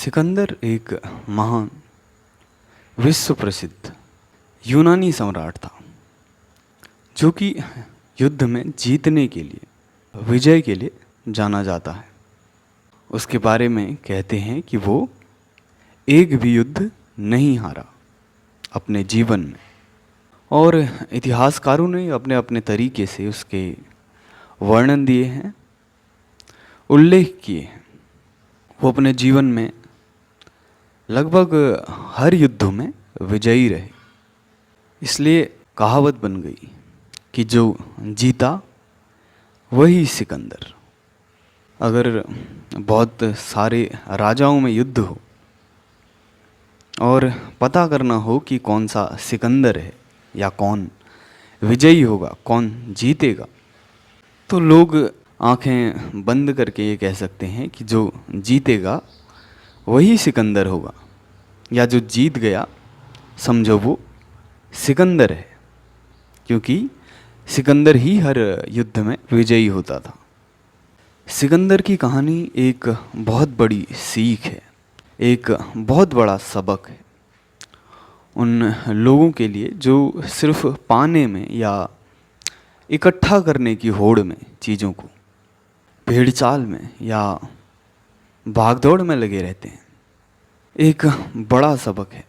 सिकंदर एक महान विश्व प्रसिद्ध यूनानी सम्राट था जो कि युद्ध में जीतने के लिए विजय के लिए जाना जाता है। उसके बारे में कहते हैं कि वो एक भी युद्ध नहीं हारा अपने जीवन में, और इतिहासकारों ने अपने अपने तरीके से उसके वर्णन दिए हैं, उल्लेख किए हैं। वो अपने जीवन में लगभग हर युद्ध में विजयी रहे। इसलिए कहावत बन गई कि जो जीता वही सिकंदर। अगर बहुत सारे राजाओं में युद्ध हो और पता करना हो कि कौन सा सिकंदर है या कौन विजयी होगा, कौन जीतेगा, तो लोग आंखें बंद करके ये कह सकते हैं कि जो जीतेगा वही सिकंदर होगा, या जो जीत गया समझो वो सिकंदर है, क्योंकि सिकंदर ही हर युद्ध में विजयी होता था। सिकंदर की कहानी एक बहुत बड़ी सीख है, एक बहुत बड़ा सबक है उन लोगों के लिए जो सिर्फ पाने में या इकट्ठा करने की होड़ में, चीज़ों को भेड़ चाल में या भागदौड़ में लगे रहते हैं। एक बड़ा सबक है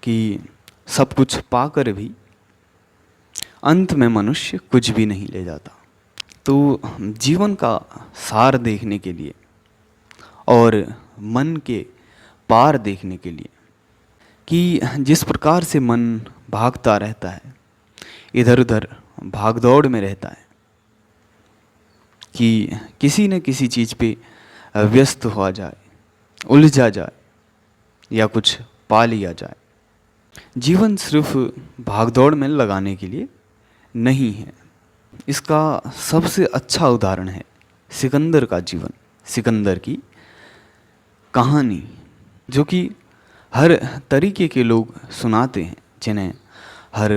कि सब कुछ पाकर भी अंत में मनुष्य कुछ भी नहीं ले जाता। तो जीवन का सार देखने के लिए और मन के पार देखने के लिए कि जिस प्रकार से मन भागता रहता है, इधर उधर भागदौड़ में रहता है, कि किसी न किसी चीज़ पे व्यस्त हो जाए, उलझा जाए या कुछ पा लिया जाए। जीवन सिर्फ भागदौड़ में लगाने के लिए नहीं है। इसका सबसे अच्छा उदाहरण है सिकंदर का जीवन, सिकंदर की कहानी, जो कि हर तरीके के लोग सुनाते हैं, जिन्हें हर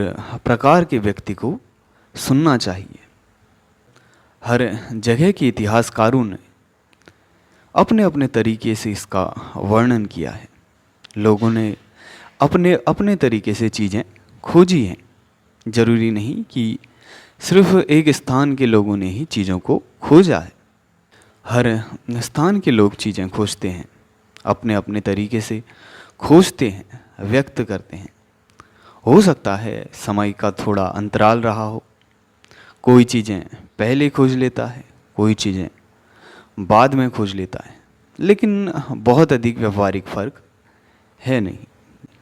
प्रकार के व्यक्ति को सुनना चाहिए। हर जगह के इतिहासकारों ने अपने अपने तरीके से इसका वर्णन किया है। लोगों ने अपने अपने तरीके से चीज़ें खोजी हैं। जरूरी नहीं कि सिर्फ एक स्थान के लोगों ने ही चीज़ों को खोजा है। हर स्थान के लोग चीज़ें खोजते हैं, अपने अपने तरीके से खोजते हैं, व्यक्त करते हैं। हो सकता है समय का थोड़ा अंतराल रहा हो, कोई चीज़ें पहले खोज लेता है, कोई चीज़ें बाद में खोज लेता है, लेकिन बहुत अधिक व्यवहारिक फर्क है नहीं।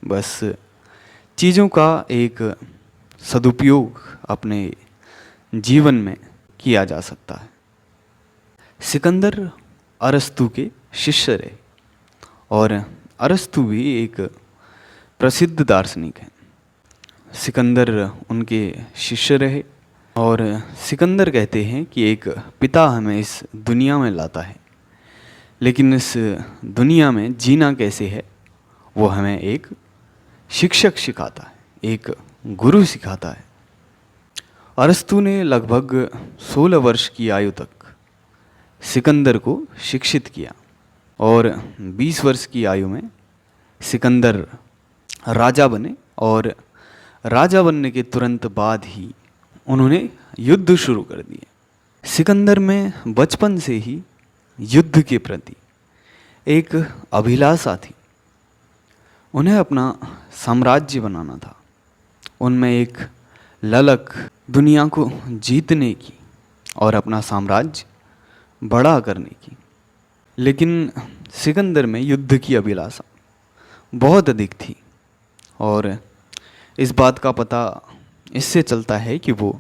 बस चीज़ों का एक सदुपयोग अपने जीवन में किया जा सकता है। सिकंदर अरस्तु के शिष्य रहे, और अरस्तु भी एक प्रसिद्ध दार्शनिक हैं। सिकंदर उनके शिष्य रहे, और सिकंदर कहते हैं कि एक पिता हमें इस दुनिया में लाता है, लेकिन इस दुनिया में जीना कैसे है वो हमें एक शिक्षक सिखाता है, एक गुरु सिखाता है। अरस्तु ने लगभग 16 वर्ष की आयु तक सिकंदर को शिक्षित किया, और 20 वर्ष की आयु में सिकंदर राजा बने, और राजा बनने के तुरंत बाद ही उन्होंने युद्ध शुरू कर दिए। सिकंदर में बचपन से ही युद्ध के प्रति एक अभिलाषा थी। उन्हें अपना साम्राज्य बनाना था, उनमें एक ललक दुनिया को जीतने की और अपना साम्राज्य बड़ा करने की। लेकिन सिकंदर में युद्ध की अभिलाषा बहुत अधिक थी, और इस बात का पता इससे चलता है कि वो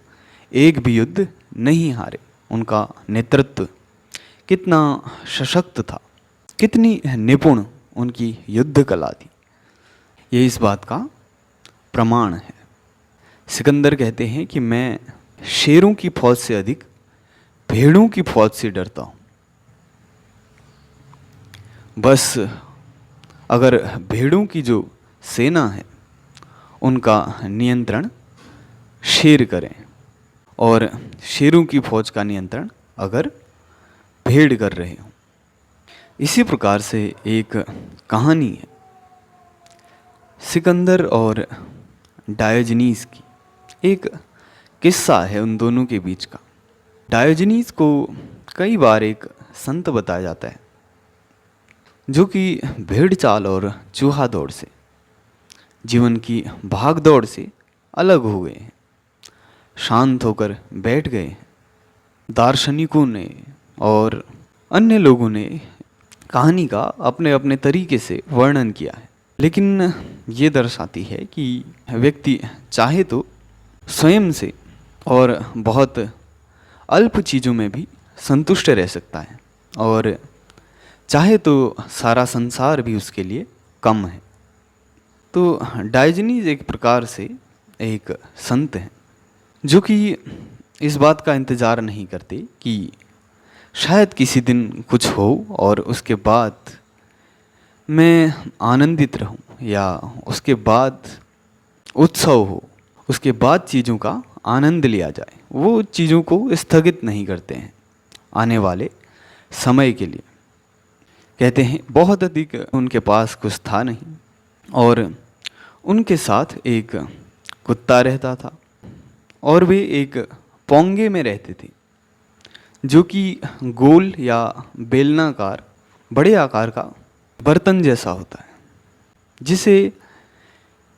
एक भी युद्ध नहीं हारे। उनका नेतृत्व कितना सशक्त था, कितनी निपुण उनकी युद्ध कला थी, ये इस बात का प्रमाण है। सिकंदर कहते हैं कि मैं शेरों की फौज से अधिक भेड़ों की फौज से डरता हूँ। बस अगर भेड़ों की जो सेना है उनका नियंत्रण शेर करें, और शेरों की फौज का नियंत्रण अगर भेड़ कर रहे हों। इसी प्रकार से एक कहानी है सिकंदर और डायोजनीस की। एक किस्सा है उन दोनों के बीच का। डायोजनीस को कई बार एक संत बताया जाता है जो कि भेड़ चाल और चूहा दौड़ से, जीवन की भाग दौड़ से अलग हो गए हैं, शांत होकर बैठ गए हैं। दार्शनिकों ने और अन्य लोगों ने कहानी का अपने अपने तरीके से वर्णन किया है, लेकिन ये दर्शाती है कि व्यक्ति चाहे तो स्वयं से और बहुत अल्प चीज़ों में भी संतुष्ट रह सकता है, और चाहे तो सारा संसार भी उसके लिए कम है। तो डायोजनीज एक प्रकार से एक संत हैं जो कि इस बात का इंतज़ार नहीं करते कि शायद किसी दिन कुछ हो और उसके बाद मैं आनंदित रहूं, या उसके बाद उत्सव हो, उसके बाद चीज़ों का आनंद लिया जाए। वो चीज़ों को स्थगित नहीं करते हैं आने वाले समय के लिए। कहते हैं बहुत अधिक उनके पास कुछ था नहीं, और उनके साथ एक कुत्ता रहता था, और वे एक पोंगे में रहते थे जो कि गोल या बेलनाकार बड़े आकार का बर्तन जैसा होता है, जिसे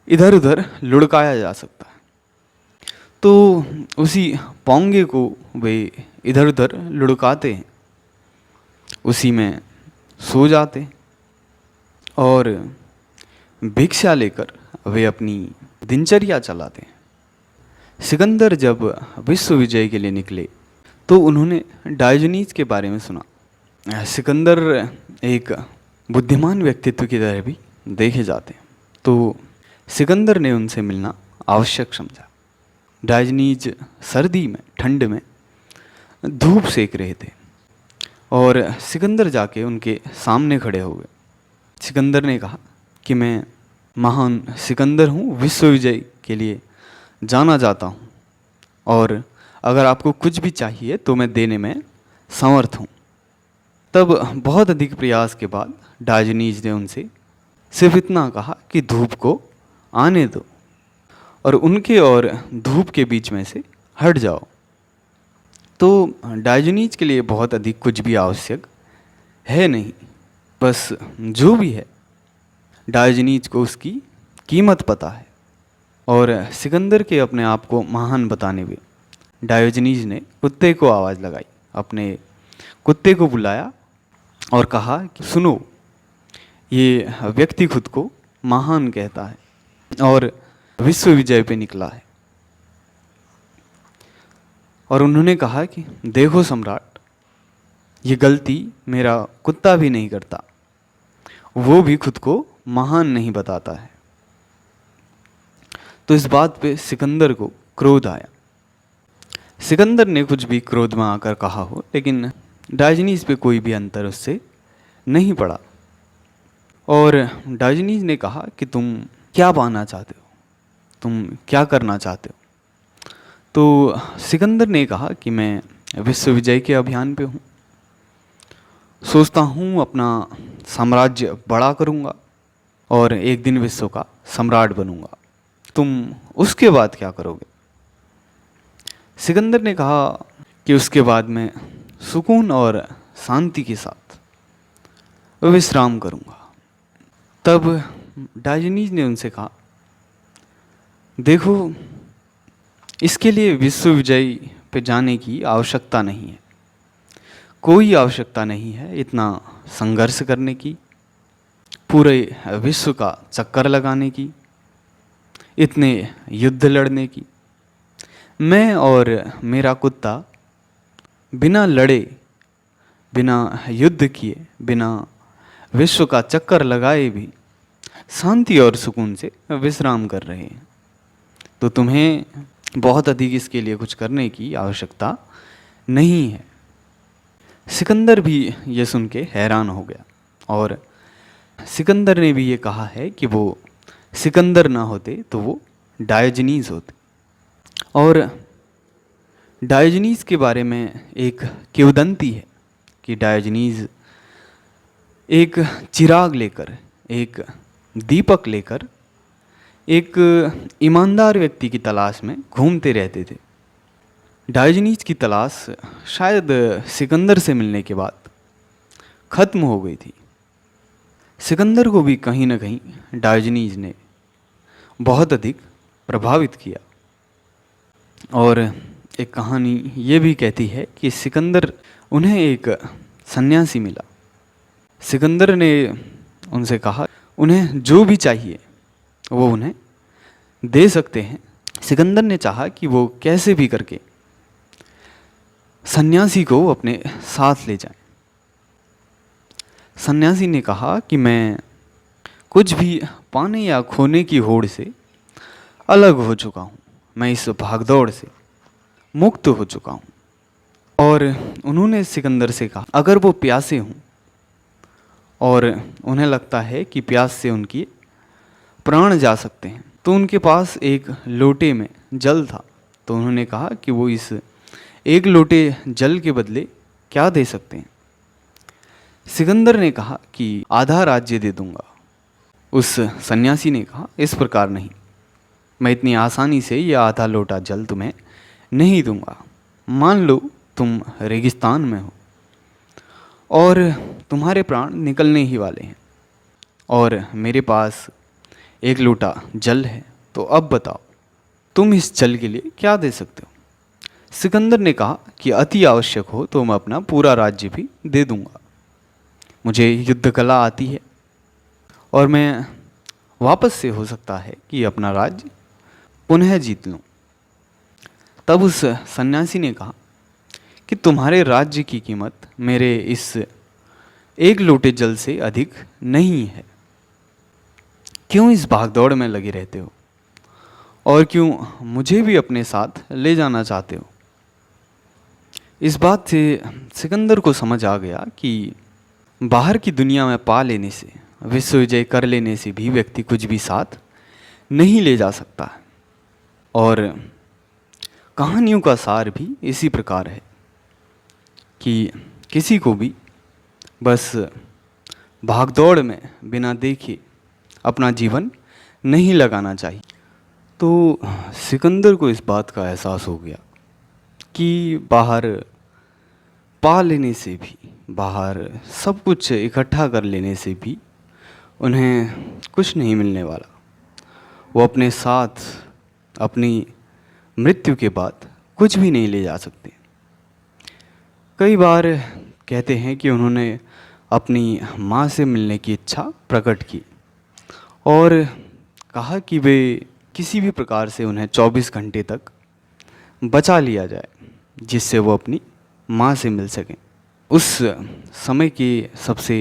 इधर उधर लुढ़काया जा सकता है। तो उसी पोंगे को वे इधर उधर लुढ़काते हैं, उसी में सो जाते हैं, और भिक्षा लेकर वे अपनी दिनचर्या चलाते हैं। सिकंदर जब विश्व विजय के लिए निकले तो उन्होंने डायोजनीज के बारे में सुना। सिकंदर एक बुद्धिमान व्यक्तित्व की तरह भी देखे जाते हैं, तो सिकंदर ने उनसे मिलना आवश्यक समझा। डायोजनीज सर्दी में, ठंड में धूप सेक रहे थे, और सिकंदर जाके उनके सामने खड़े हो गए। सिकंदर ने कहा कि मैं महान सिकंदर हूँ, विश्व विजय के लिए जाना जाता हूँ, और अगर आपको कुछ भी चाहिए तो मैं देने में समर्थ हूँ। तब बहुत अधिक प्रयास के बाद डायोजनीज ने उनसे सिर्फ इतना कहा कि धूप को आने दो, और उनके और धूप के बीच में से हट जाओ। तो डायोजनीज के लिए बहुत अधिक कुछ भी आवश्यक है नहीं, बस जो भी है डायोजनीज को उसकी कीमत पता है। और सिकंदर के अपने आप को महान बताने में डायोजनीज ने कुत्ते को आवाज़ लगाई, अपने कुत्ते को बुलाया और कहा कि सुनो, ये व्यक्ति खुद को महान कहता है और विश्व विजय पे निकला है। और उन्होंने कहा कि देखो सम्राट, ये गलती मेरा कुत्ता भी नहीं करता, वो भी खुद को महान नहीं बताता है। तो इस बात पे सिकंदर को क्रोध आया। सिकंदर ने कुछ भी क्रोध में आकर कहा हो, लेकिन डायोजनीज पे कोई भी अंतर उससे नहीं पड़ा। और डायोजनीज ने कहा कि तुम क्या पाना चाहते हो, तुम क्या करना चाहते हो। तो सिकंदर ने कहा कि मैं विश्व विजय के अभियान पे हूँ, सोचता हूँ अपना साम्राज्य बड़ा करूँगा और एक दिन विश्व का सम्राट बनूँगा। तुम उसके बाद क्या करोगे? सिकंदर ने कहा कि उसके बाद मैं सुकून और शांति के साथ विश्राम करूँगा। तब डायोजनीज ने उनसे कहा, देखो, इसके लिए विश्व विजय पे जाने की आवश्यकता नहीं है, कोई आवश्यकता नहीं है इतना संघर्ष करने की, पूरे विश्व का चक्कर लगाने की, इतने युद्ध लड़ने की। मैं और मेरा कुत्ता बिना लड़े, बिना युद्ध किए, बिना विश्व का चक्कर लगाए भी शांति और सुकून से विश्राम कर रहे हैं। तो तुम्हें बहुत अधिक इसके लिए कुछ करने की आवश्यकता नहीं है। सिकंदर भी ये सुन के हैरान हो गया, और सिकंदर ने भी ये कहा है कि वो सिकंदर ना होते तो वो डायोजनीज होते। और डायोजनीज के बारे में एक किंवदंती है कि डायोजनीज एक चिराग लेकर, एक दीपक लेकर एक ईमानदार व्यक्ति की तलाश में घूमते रहते थे। डायोजनीज की तलाश शायद सिकंदर से मिलने के बाद खत्म हो गई थी। सिकंदर को भी कहीं ना कहीं डायोजनीज ने बहुत अधिक प्रभावित किया। और एक कहानी ये भी कहती है कि सिकंदर, उन्हें एक सन्यासी मिला। सिकंदर ने उनसे कहा उन्हें जो भी चाहिए वो उन्हें दे सकते हैं। सिकंदर ने चाहा कि वो कैसे भी करके सन्यासी को अपने साथ ले जाए। सन्यासी ने कहा कि मैं कुछ भी पाने या खोने की होड़ से अलग हो चुका हूँ, मैं इस भागदौड़ से मुक्त हो चुका हूँ। और उन्होंने सिकंदर से कहा अगर वो प्यासे हों और उन्हें लगता है कि प्यास से उनकी प्राण जा सकते हैं, तो उनके पास एक लोटे में जल था। तो उन्होंने कहा कि वो इस एक लोटे जल के बदले क्या दे सकते हैं। सिकंदर ने कहा कि आधा राज्य दे दूंगा। उस सन्यासी ने कहा इस प्रकार नहीं, मैं इतनी आसानी से यह आधा लोटा जल तुम्हें नहीं दूंगा। मान लो तुम रेगिस्तान में हो और तुम्हारे प्राण निकलने ही वाले हैं और मेरे पास एक लोटा जल है, तो अब बताओ तुम इस जल के लिए क्या दे सकते हो। सिकंदर ने कहा कि अति आवश्यक हो तो मैं अपना पूरा राज्य भी दे दूंगा। मुझे युद्ध कला आती है और मैं वापस से हो सकता है कि अपना राज्य पुनः जीत लूं। तब उस सन्यासी ने कहा कि तुम्हारे राज्य की कीमत मेरे इस एक लोटे जल से अधिक नहीं है। क्यों इस भागदौड़ में लगे रहते हो और क्यों मुझे भी अपने साथ ले जाना चाहते हो। इस बात से सिकंदर को समझ आ गया कि बाहर की दुनिया में पा लेने से, विश्व विजय कर लेने से भी व्यक्ति कुछ भी साथ नहीं ले जा सकता है। और कहानियों का सार भी इसी प्रकार है कि किसी को भी बस भागदौड़ में बिना देखे अपना जीवन नहीं लगाना चाहिए। तो सिकंदर को इस बात का एहसास हो गया कि बाहर पा लेने से भी, बाहर सब कुछ इकट्ठा कर लेने से भी उन्हें कुछ नहीं मिलने वाला। वो अपने साथ अपनी मृत्यु के बाद कुछ भी नहीं ले जा सकते। कई बार कहते हैं कि उन्होंने अपनी माँ से मिलने की इच्छा प्रकट की और कहा कि वे किसी भी प्रकार से उन्हें 24 घंटे तक बचा लिया जाए जिससे वो अपनी माँ से मिल सकें। उस समय के सबसे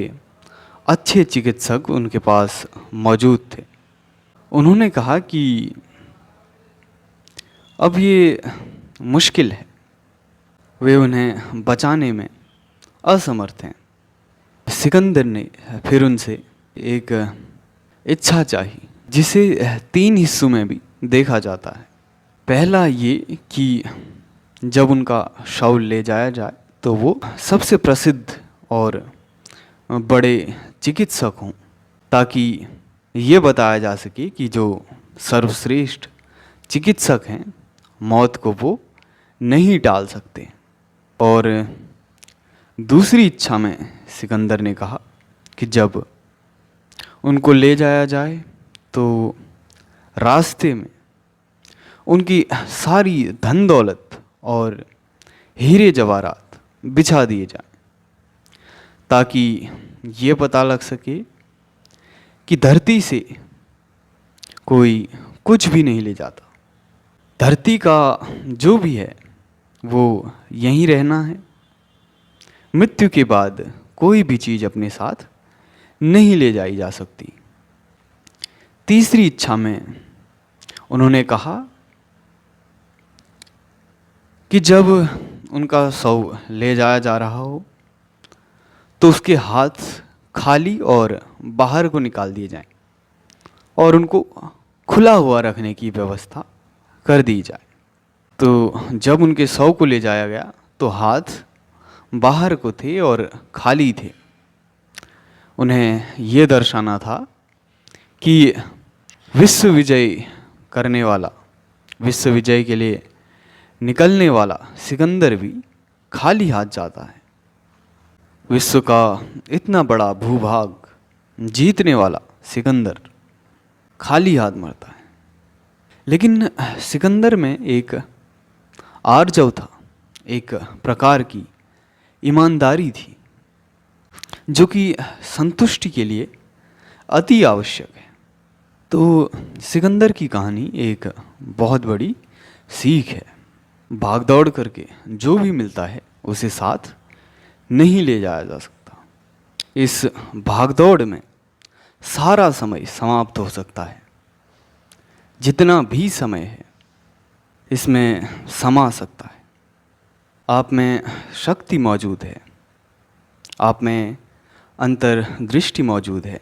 अच्छे चिकित्सक उनके पास मौजूद थे। उन्होंने कहा कि अब ये मुश्किल है, वे उन्हें बचाने में असमर्थ हैं। सिकंदर ने फिर उनसे एक इच्छा चाही जिसे 3 हिस्सों में भी देखा जाता है। पहला ये कि जब उनका शव ले जाया जाए तो वो सबसे प्रसिद्ध और बड़े चिकित्सक हों, ताकि ये बताया जा सके कि जो सर्वश्रेष्ठ चिकित्सक हैं मौत को वो नहीं टाल सकते। और दूसरी इच्छा में सिकंदर ने कहा कि जब उनको ले जाया जाए तो रास्ते में उनकी सारी धन दौलत और हीरे जवाहरात बिछा दिए जाएं, ताकि ये पता लग सके कि धरती से कोई कुछ भी नहीं ले जाता। धरती का जो भी है वो यहीं रहना है। मृत्यु के बाद कोई भी चीज़ अपने साथ नहीं ले जाई जा सकती। तीसरी इच्छा में उन्होंने कहा कि जब उनका शव ले जाया जा रहा हो तो उसके हाथ खाली और बाहर को निकाल दिए जाएं और उनको खुला हुआ रखने की व्यवस्था कर दी जाए। तो जब उनके शव को ले जाया गया तो हाथ बाहर को थे और खाली थे। उन्हें ये दर्शाना था कि विश्व विजय करने वाला, विश्व विजय के लिए निकलने वाला सिकंदर भी खाली हाथ जाता है। विश्व का इतना बड़ा भूभाग जीतने वाला सिकंदर खाली हाथ मरता है। लेकिन सिकंदर में एक आर्जव था, एक प्रकार की ईमानदारी थी, जो कि संतुष्टि के लिए अति आवश्यक है। तो सिकंदर की कहानी एक बहुत बड़ी सीख है। भागदौड़ करके जो भी मिलता है उसे साथ नहीं ले जाया जा सकता। इस भागदौड़ में सारा समय समाप्त हो सकता है। जितना भी समय है इसमें समा सकता है। आप में शक्ति मौजूद है, आप में अंतर्दृष्टि मौजूद है।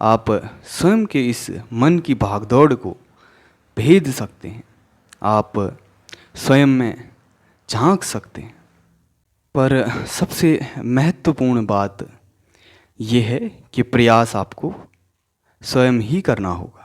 आप स्वयं के इस मन की भागदौड़ को भेद सकते हैं, आप स्वयं में झांक सकते हैं। पर सबसे महत्वपूर्ण बात यह है कि प्रयास आपको स्वयं ही करना होगा।